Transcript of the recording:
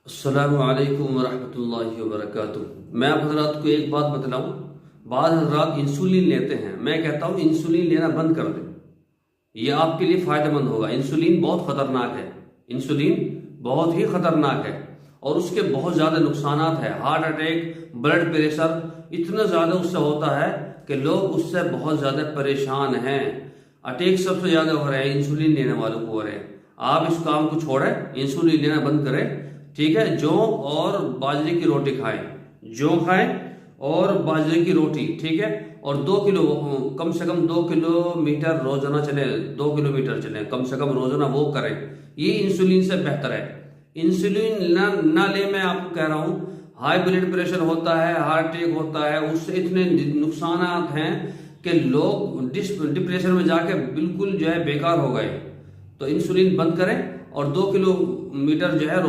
अस्सलामुअलैकुम वरहमतुल्लाहि वबरकातुहू। मैं आप हजरात को एक बात बतलाऊं। बाद हजरात इंसुलिन लेते हैं, मैं कहता हूं इंसुलिन लेना बंद कर दें, यह आपके लिए फायदेमंद होगा। इंसुलिन बहुत खतरनाक है, इंसुलिन बहुत ही खतरनाक है और उसके बहुत ज्यादा नुकसान है। हार्ट अटैक, ब्लड प्रेशर इतना ज्यादा उससे होता है कि लोग उससे बहुत ज्यादा परेशान हैं। अटैक सबसे ज्यादा हो रहे हैं इंसुलिन लेने वालों को हो रहे हैं। आप इस काम को छोड़ें, इंसुलिन लेना बंद करें, ठीक है। जौ और बाजरे की रोटी खाएं, जौ खाएं और बाजरे की रोटी, ठीक है। और 2 किलो, कम से कम 2 किलोमीटर रोजाना चले, 2 किलोमीटर चले कम से कम रोजाना, वो करें। ये इंसुलिन से बेहतर है। इंसुलिन ना ले, मैं आपको कह रहा हूं। हाई ब्लड प्रेशर होता है, हार्ट अटैक होता है, उससे इतने नुकसान हैं कि लोग डिप्रेशन में जाके बिल्कुल जो है बेकार हो गए। तो इंसुलिन बंद करें और 2 किलोमीटर जो है